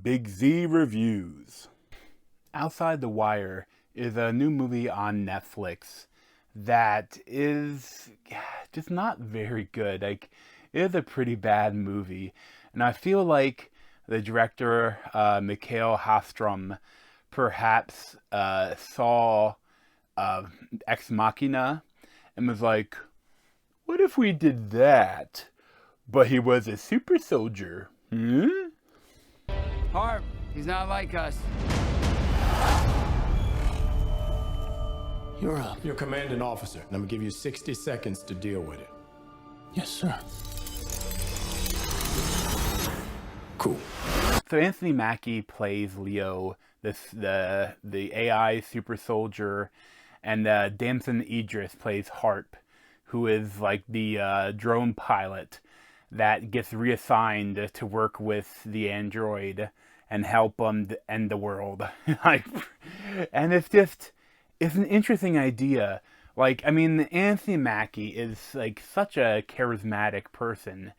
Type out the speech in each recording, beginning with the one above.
Big Z Reviews. Outside the Wire is a new movie on Netflix that is just not very good. Like, it is a pretty bad movie. And I feel like the director, Mikael Hafstrom, perhaps saw Ex-Machina and was like, what if we did that? But he was a super soldier. Hmm? Harp, he's not like us. You're up. You're commanding officer, and I'm gonna give you 60 seconds to deal with it. Yes, sir. Cool. So Anthony Mackie plays Leo, the AI super soldier, and Damson Idris plays Harp, who is like the drone pilot that gets reassigned to work with the android and help them end the world. And it's an interesting idea. Like, I mean, Anthony Mackie is like such a charismatic person,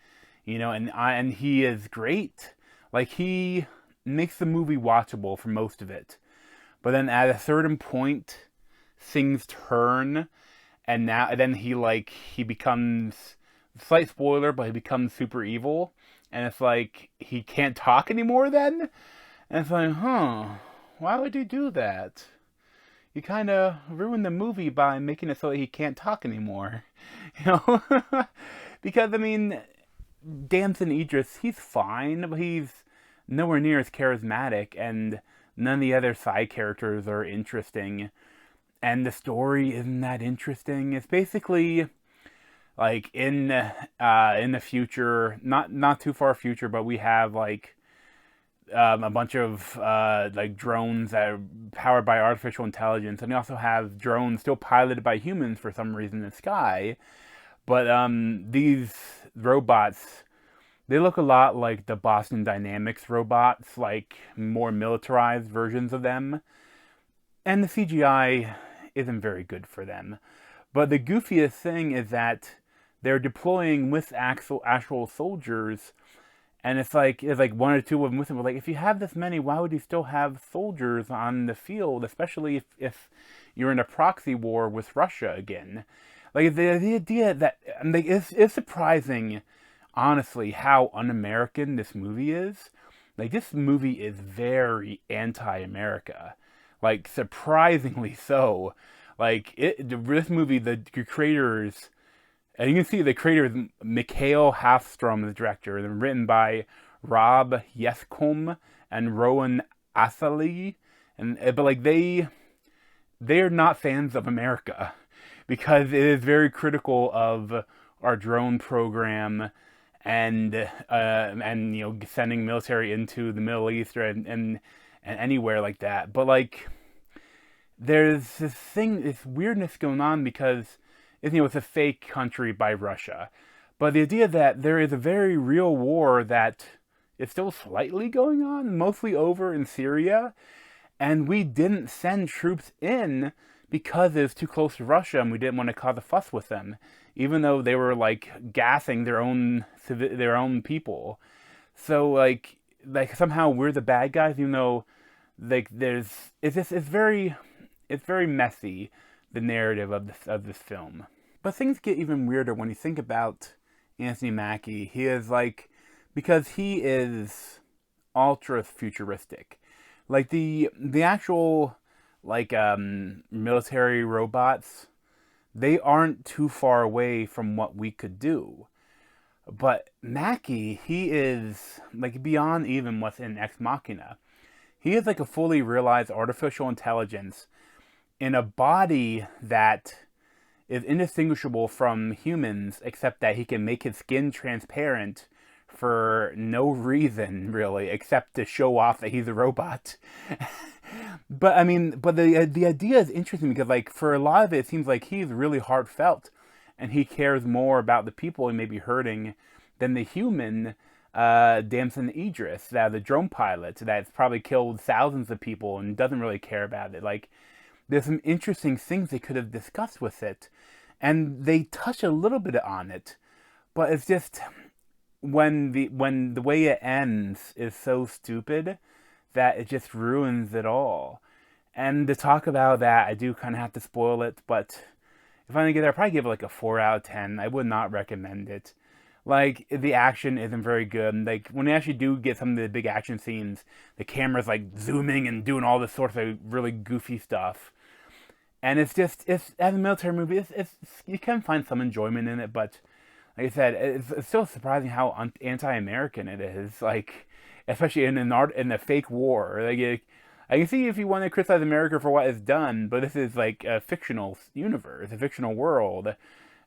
you know, and he is great. Like, he makes the movie watchable for most of it. But then at a certain point, things turn, and then he becomes, slight spoiler, but he becomes super evil, and it's like he can't talk anymore then? And it's like, why would you do that? You kind of ruined the movie by making it so that he can't talk anymore. You know? Because, I mean, Damson Idris, he's fine, but he's nowhere near as charismatic, and none of the other side characters are interesting. And the story isn't that interesting. It's basically like in the future, not too far future, but we have like a bunch of like drones that are powered by artificial intelligence, and we also have drones still piloted by humans for some reason in the sky. But these robots, they look a lot like the Boston Dynamics robots, like more militarized versions of them. And the CGI isn't very good for them. But the goofiest thing is that they're deploying with actual soldiers, and it's like one or two of them with them. But like, if you have this many, why would you still have soldiers on the field, especially if you're in a proxy war with Russia again? Like, the idea that, like, it's surprising, honestly, how un-American this movie is. Like, this movie is very anti-America. Like, surprisingly so. Like, this movie, the creators, and you can see the creator is Mikael Hafstrom, the director, and written by Rob Yescombe and Rowan Asali. But like, they're not fans of America, because it is very critical of our drone program and you know, sending military into the Middle East and anywhere like that. But like, there's this weirdness going on because, you know, it's a fake country by Russia. But the idea that there is a very real war that is still slightly going on, mostly over in Syria, and we didn't send troops in because it's too close to Russia and we didn't want to cause a fuss with them, even though they were like gassing their own people. So like somehow we're the bad guys, even though like it's very messy, the narrative of this film. But things get even weirder when you think about Anthony Mackie. He is like, because he is ultra futuristic. Like the actual like military robots, they aren't too far away from what we could do. But Mackie, he is like beyond even what's in Ex-Machina. He is like a fully realized artificial intelligence in a body that is indistinguishable from humans, except that he can make his skin transparent for no reason, really, except to show off that he's a robot. But I mean, the idea is interesting because, like, for a lot of it, it seems like he's really heartfelt, and he cares more about the people he may be hurting than the human Damson Idris, the drone pilot that's probably killed thousands of people and doesn't really care about it. Like, there's some interesting things they could have discussed with it, and they touch a little bit on it, but it's just when the way it ends is so stupid that it just ruins it all. And to talk about that, I do kind of have to spoil it, but if I get there, I'd probably give it like a 4 out of 10. I would not recommend it. Like, the action isn't very good. Like, when you actually do get some of the big action scenes, the camera's like zooming and doing all this sorts of really goofy stuff. And it's as a military movie, you can find some enjoyment in it, but like I said, it's still surprising how anti-American it is. Like, especially in a fake war. Like, I can see if you want to criticize America for what it's done, but this is like a fictional universe, a fictional world,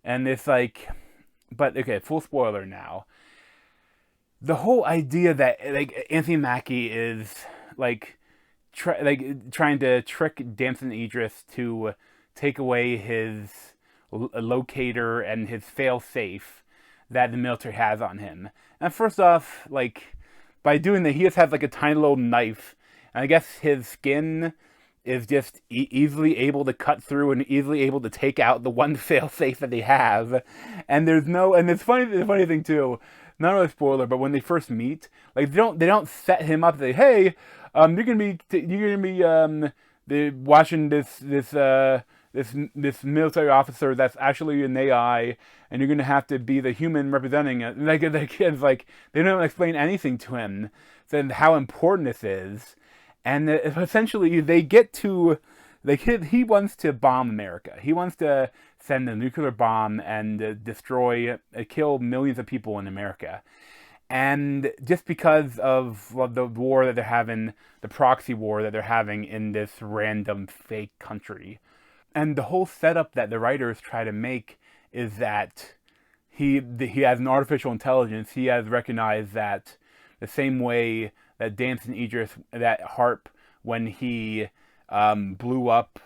and it's like, but okay, full spoiler now. The whole idea that like Anthony Mackie is like trying to trick Damson Idris to take away his locator and his fail-safe that the military has on him. And first off, like, by doing that, he just has like a tiny little knife. And I guess his skin is just easily able to cut through and easily able to take out the one fail-safe that they have. And it's funny, the funny thing too, not really a spoiler, but when they first meet, like they don't set him up. They say, hey, you're gonna be watching this military officer that's actually an AI, and you're gonna have to be the human representing it. And it's like they don't explain anything to him, then how important this is. And essentially, he wants to bomb America. He wants to send a nuclear bomb and kill millions of people in America. And just because of the war that they're having, the proxy war that they're having in this random fake country. And the whole setup that the writers try to make is that he has an artificial intelligence. He has recognized that the same way that Damson Idris, that Harp, when he blew up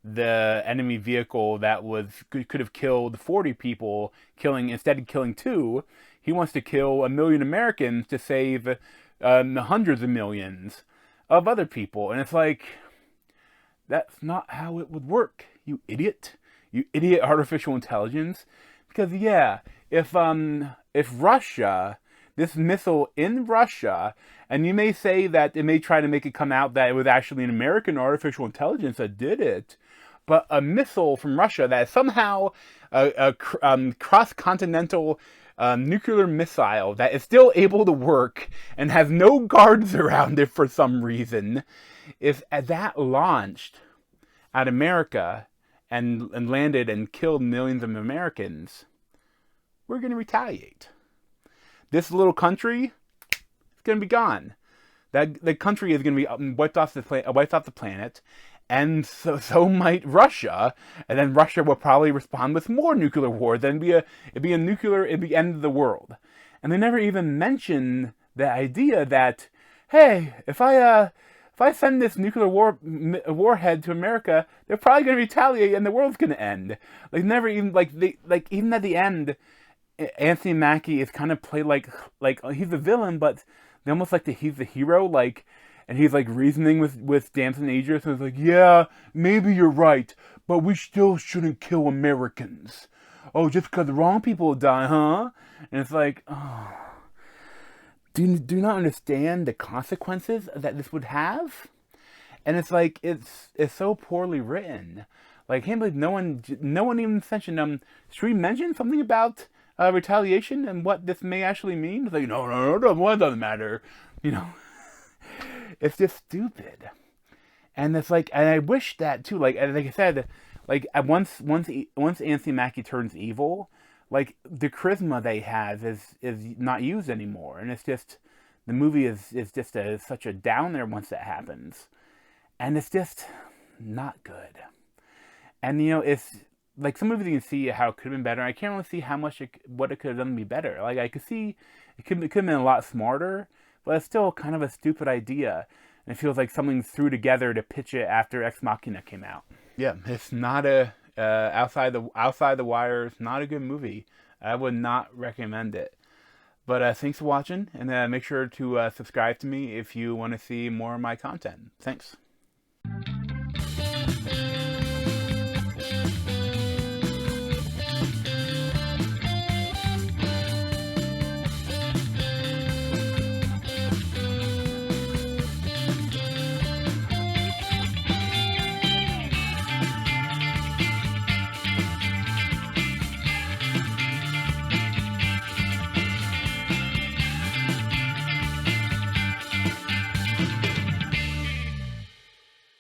the enemy vehicle that could have killed 40 people, instead of killing 2, he wants to kill 1 million Americans to save hundreds of millions of other people. And it's like, that's not how it would work, you idiot. You idiot artificial intelligence. Because yeah, if Russia, this missile in Russia, and you may say that it may try to make it come out that it was actually an American artificial intelligence that did it, but a missile from Russia that is somehow a cross-continental nuclear missile that is still able to work and has no guards around it for some reason, if that launched at America and landed and killed millions of Americans, we're going to retaliate. This little country is going to be gone. The country is going to be wiped off the planet, and so might Russia. And then Russia will probably respond with more nuclear war. Then it'd be the end of the world. And they never even mention the idea that, hey, if I send this nuclear warhead to America, they're probably going to retaliate, and the world's going to end. Like never even even at the end, Anthony Mackie is kind of played like he's the villain, but they almost like he's the hero, like, and he's like reasoning with Damson Idris, and it's like, yeah, maybe you're right, but we still shouldn't kill Americans. Oh, just because the wrong people die, huh? And it's like, oh, do you not understand the consequences that this would have? And it's like it's so poorly written. Like, I can't believe no one even mentioned should we mention something about retaliation and what this may actually mean? It's like, no, well, it doesn't matter. You know, it's just stupid. And it's like, and I wish that too. Like I said, like once Anthony Mackie turns evil, like the charisma they have is not used anymore, and it's just the movie is just such a downer once that happens, and it's just not good. And you know, it's like some movies you can see how it could have been better. I can't really see what it could have done to be better. Like I could see it could have been a lot smarter, but it's still kind of a stupid idea. And it feels like something threw together to pitch it after Ex-Machina came out. Yeah, it's not outside the wires, not a good movie. I would not recommend it. But thanks for watching, and make sure to subscribe to me if you want to see more of my content. Thanks.